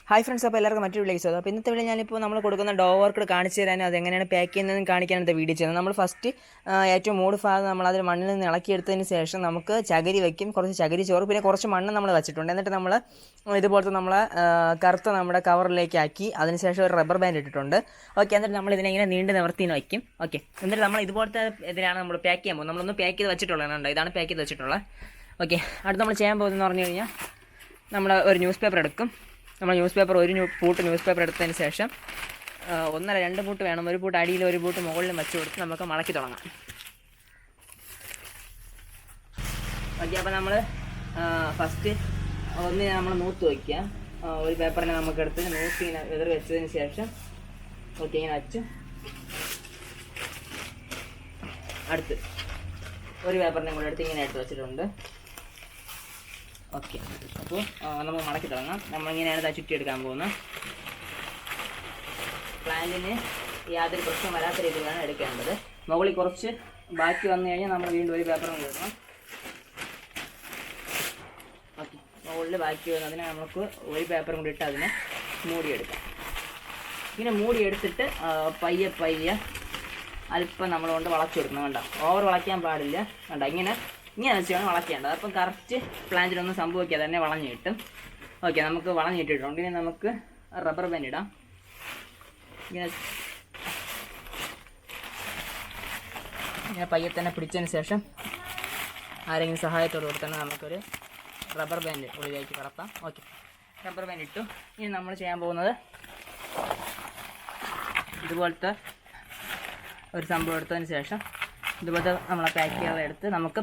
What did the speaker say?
Hi friends, അപ്പോൾ എല്ലാവർക്കും മറ്റൊരു വീഡിയോ ചെയ്തു. അപ്പോൾ ഇന്നത്തെ വീഡിയോ ഞാനിപ്പോൾ നമ്മൾ കൊടുക്കുന്ന ഡോ ഓർക്കിഡ് കാണിച്ചു തരാനും അതെങ്ങനെയാണ് പാക്ക് ചെയ്യുന്നതെന്ന് കാണിക്കാനത്തെ വീഡിയോ ചെയ്യുന്നത്. നമ്മൾ ഫസ്റ്റ് ഏറ്റവും മൂട് ഭാഗം നമ്മൾ അതിൽ മണ്ണിൽ നിന്ന് ഇളക്കിയെടുത്തതിന് ശേഷം നമുക്ക് ചകിരി വയ്ക്കും, കുറച്ച് ചകിരി ചോറ്, പിന്നെ കുറച്ച് മണ്ണ് നമ്മൾ വെച്ചിട്ടുണ്ട്. എന്നിട്ട് നമ്മൾ ഇതുപോലത്തെ നമ്മൾ കറുത്ത നമ്മുടെ കവറിലേക്ക് ആക്കി അതിനുശേഷം ഒരു റബ്ബർ ബാൻഡ് ഇട്ടിട്ടുണ്ട്. ഓക്കെ, എന്നിട്ട് നമ്മൾ ഇതിനെ ഇങ്ങനെ നീണ്ട് നിവർത്തി വയ്ക്കും. ഓക്കെ, എന്നിട്ട് നമ്മൾ ഇതുപോലത്തെ ഇതിലാണ് നമ്മൾ പാക്ക് ചെയ്യാൻ പോകുന്നത്. നമ്മളൊന്ന് പാക്ക് ചെയ്ത് വെച്ചിട്ടുള്ളതാണ്, ഇതാണ് പാക്ക് ചെയ്ത് വെച്ചിട്ടുള്ളത്. ഓക്കെ, അടുത്ത് നമ്മൾ ചെയ്യാൻ പോകുന്നതെന്ന് പറഞ്ഞു കഴിഞ്ഞാൽ നമ്മൾ ഒരു ന്യൂസ് പേപ്പർ എടുക്കും. നമ്മൾ ന്യൂസ് പേപ്പർ പൂട്ട് ന്യൂസ് പേപ്പർ എടുത്തതിന് ശേഷം 1-2 പൂട്ട് വേണം, ഒരു പൂട്ട് അടിയിൽ ഒരു പൂട്ട് മുകളിലും വെച്ച് കൊടുത്ത് നമുക്ക് മടക്കി തുടങ്ങാം. ഓക്കെ, അപ്പോൾ നമ്മൾ ഫസ്റ്റ് ഒന്ന് നമ്മൾ നൂത്ത് വയ്ക്കുക. ഒരു പേപ്പറിനെ നമുക്കെടുത്ത് നൂത്ത് ഇങ്ങനെ എതിർ വെച്ചതിന് ശേഷം ഓക്കെ ഇങ്ങനെ വച്ച് അടുത്ത് ഒരു പേപ്പറിനെ കൂടെ എടുത്ത് ഇങ്ങനെ എടുത്ത് വെച്ചിട്ടുണ്ട്. ഓക്കെ, അപ്പോൾ നമുക്ക് മടക്കി തുടങ്ങാം. നമ്മളിങ്ങനെയാണ് ചുറ്റിയെടുക്കാൻ പോകുന്നത്. പ്ലാന്റിന് യാതൊരു പ്രശ്നം വരാത്ത രീതിയിലാണ് എടുക്കേണ്ടത്. മുകളിൽ കുറച്ച് ബാക്കി വന്നു കഴിഞ്ഞാൽ നമ്മൾ വീണ്ടും ഒരു പേപ്പറും ഇടണം. ഓക്കെ, മുകളിൽ ബാക്കി വന്നതിനെ നമുക്ക് ഒരു പേപ്പറും കൂടി ഇട്ട് അതിനെ മൂടിയെടുക്കാം. ഇങ്ങനെ മൂടിയെടുത്തിട്ട് പയ്യെ അല്പം നമ്മളുകൊണ്ട് വളച്ചു കൊടുക്കണം. കണ്ടോ, ഓവർ വളയ്ക്കാൻ പാടില്ല. കണ്ടോ, ഇങ്ങനെ വെച്ചാണ് വളയ്ക്കേണ്ടത്. അപ്പം കറക്റ്റ് പ്ലാന്റിനൊന്നും സംഭവിക്കാതെ തന്നെ വളഞ്ഞു കിട്ടും. ഓക്കെ, നമുക്ക് വളഞ്ഞിട്ടിട്ടുണ്ട്. ഇനി നമുക്ക് റബ്ബർ ബാൻഡ് ഇടാം. ഇങ്ങനെ പയ്യെ തന്നെ പിടിച്ചതിന് ശേഷം ആരെങ്കിലും സഹായത്തോട് കൊടുത്താൽ നമുക്കൊരു റബ്ബർ ബാൻഡ് ഉള്ളിലേക്ക് കടത്താം. ഓക്കെ, റബ്ബർ ബാൻഡ് ഇട്ടു. ഇനി നമ്മൾ ചെയ്യാൻ പോകുന്നത് ഇതുപോലത്തെ ഒരു സംഭവം എടുത്തതിന് ശേഷം ഇതുപോലത്തെ നമ്മളെ പാക്ക് ചെയ്യാതെ എടുത്ത് നമുക്ക്